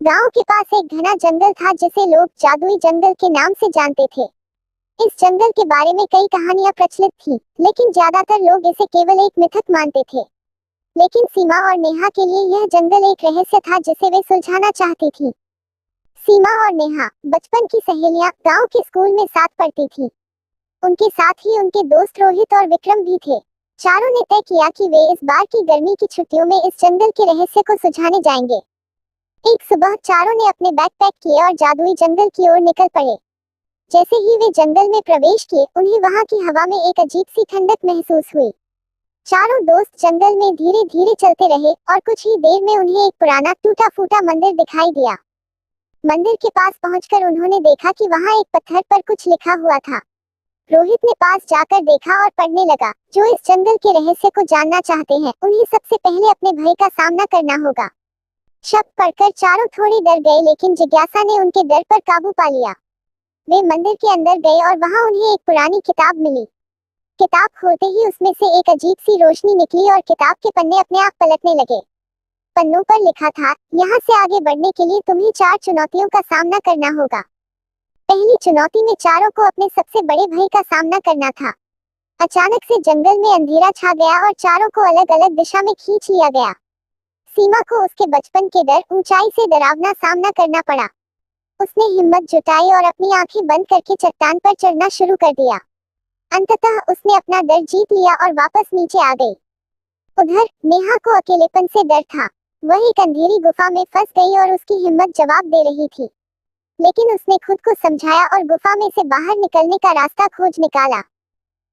गांव के पास एक घना जंगल था जिसे लोग जादुई जंगल के नाम से जानते थे। इस जंगल के बारे में कई कहानियां प्रचलित थी, लेकिन ज्यादातर लोग इसे केवल एक मिथक मानते थे। लेकिन सीमा और नेहा के लिए यह जंगल एक रहस्य था जिसे वे सुलझाना चाहती थी। सीमा और नेहा बचपन की सहेलियां गांव के स्कूल में साथ पढ़ती थी। उनके साथ ही उनके दोस्त रोहित और विक्रम भी थे। चारों ने तय किया कि वे इस बार की गर्मी की छुट्टियों में इस जंगल के रहस्य को सुलझाने जाएंगे। एक सुबह चारों ने अपने बैकपैक किए और जादुई जंगल की ओर निकल पड़े। जैसे ही वे जंगल में प्रवेश किए, उन्हें वहां की हवा में एक अजीब सी ठंडक महसूस हुई। चारों दोस्त जंगल में धीरे धीरे चलते रहे और कुछ ही देर में उन्हें एक पुराना टूटा फूटा मंदिर दिखाई दिया। मंदिर के पास पहुंचकर उन्होंने देखा कि वहां एक पत्थर पर कुछ लिखा हुआ था। रोहित ने पास जाकर देखा और पढ़ने लगा, जो इस जंगल के रहस्य को जानना चाहते हैं उन्हें सबसे पहले अपने भय का सामना करना होगा। शब्द पढ़कर चारों थोड़े डर गए, लेकिन जिज्ञासा ने उनके डर पर काबू पा लिया। वे मंदिर के अंदर गए और वहां उन्हें एक पुरानी किताब मिली। किताब खोलते ही उसमें से एक अजीब सी रोशनी निकली और किताब के पन्ने अपने आप पलटने लगे। पन्नों पर लिखा था, यहाँ से आगे बढ़ने के लिए तुम्हें 4 चुनौतियों का सामना करना होगा। पहली चुनौती में चारों को अपने सबसे बड़े भय का सामना करना था। अचानक से जंगल में अंधेरा छा गया और चारों को अलग अलग दिशा में खींच लिया गया। सीमा को उसके बचपन के डर, ऊंचाई से डरावना सामना करना पड़ा। उसने हिम्मत जुटाई और अपनी आंखें बंद करके चट्टान पर चढ़ना शुरू कर दिया। अंततः उसने अपना डर जीत लिया और वापस नीचे आ गई। उधर नेहा को अकेलेपन से डर था। वह एक अंधेरी गुफा में फंस गई और उसकी हिम्मत जवाब दे रही थी। लेकिन उसने खुद को समझाया और गुफा में से बाहर निकलने का रास्ता खोज निकाला।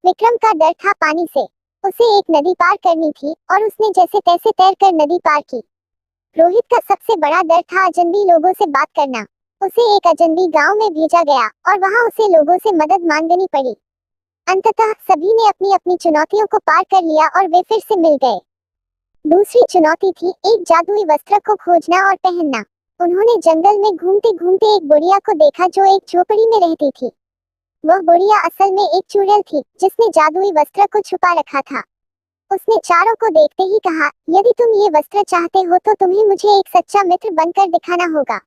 विक्रम का डर था पानी से। उसे एक नदी पार करनी थी और उसने जैसे तैसे तैरकर नदी पार की। रोहित का सबसे बड़ा डर था अजनबी लोगों से बात करना। उसे एक अजनबी गांव में भेजा गया और वहां उसे लोगों से मदद मांगनी पड़ी। अंततः सभी ने अपनी अपनी चुनौतियों को पार कर लिया और वे फिर से मिल गए। दूसरी चुनौती थी एक जादुई वस्त्र को खोजना और पहनना। उन्होंने जंगल में घूमते घूमते एक बुढ़िया को देखा जो एक झोपड़ी में रहती थी। वह बुढ़िया असल में एक चुड़ैल थी जिसने जादुई वस्त्र को छुपा रखा था। उसने चारों को देखते ही कहा, यदि तुम ये वस्त्र चाहते हो तो तुम्हें मुझे एक सच्चा मित्र बनकर दिखाना होगा।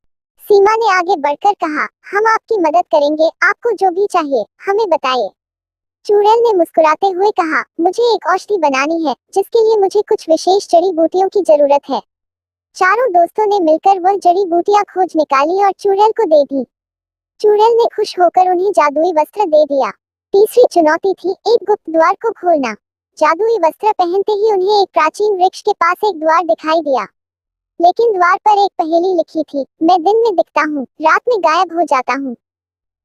सीमा ने आगे बढ़कर कहा, हम आपकी मदद करेंगे, आपको जो भी चाहिए हमें बताइए। चुड़ैल ने मुस्कुराते हुए कहा, मुझे एक औषधि बनानी है जिसके लिए मुझे कुछ विशेष जड़ी बूटियों की जरूरत है। चारों दोस्तों ने मिलकर वह जड़ी बूटियां खोज निकाली और चुड़ैल को दे दी। चुड़ैल ने खुश होकर उन्हें जादुई वस्त्र दे दिया। तीसरी चुनौती थी एक गुप्त द्वार को खोलना। जादुई वस्त्र पहनते ही उन्हें एक प्राचीन वृक्ष के पास एक द्वार दिखाई दिया। लेकिन द्वार पर एक पहेली लिखी थी, मैं दिन में दिखता हूँ, रात में गायब हो जाता हूँ।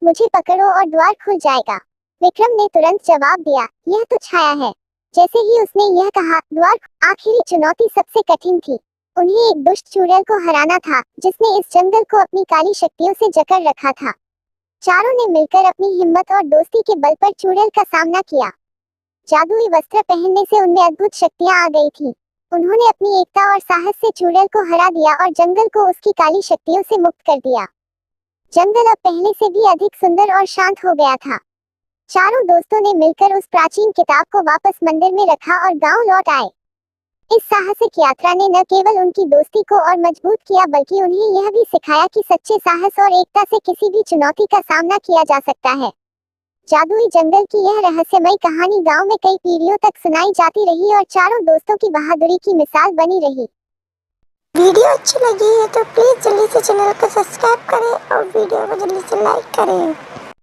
मुझे पकड़ो और द्वार खुल जाएगा। विक्रम ने तुरंत जवाब दिया, यह तो छाया है। जैसे ही उसने यह कहा, द्वार। आखिरी चुनौती सबसे कठिन थी। उन्हें एक दुष्ट चुड़ैल को हराना था जिसने इस जंगल को अपनी काली शक्तियों से जकड़ रखा था। चारों ने मिलकर अपनी हिम्मत और दोस्ती के बल पर चुड़ैल का सामना किया। जादुई वस्त्र पहनने से उनमें अद्भुत शक्तियां आ गई थी। उन्होंने अपनी एकता और साहस से चुड़ैल को हरा दिया और जंगल को उसकी काली शक्तियों से मुक्त कर दिया। जंगल अब पहले से भी अधिक सुंदर और शांत हो गया था। चारों दोस्तों ने मिलकर उस प्राचीन किताब को वापस मंदिर में रखा और गांव लौट आए। इस साहसिक यात्रा ने न केवल उनकी दोस्ती को और मजबूत किया, बल्कि उन्हें यह भी सिखाया कि सच्चे साहस और एकता से किसी भी चुनौती का सामना किया जा सकता है। जादुई जंगल की यह रहस्यमयी कहानी गांव में कई पीढ़ियों तक सुनाई जाती रही और चारों दोस्तों की बहादुरी की मिसाल बनी रही। वीडियो अच्छी लगी है तो प्लीज़ जल्दी से चैनल को सब्सक्राइब करें और वीडियो को जल्दी से लाइक करें।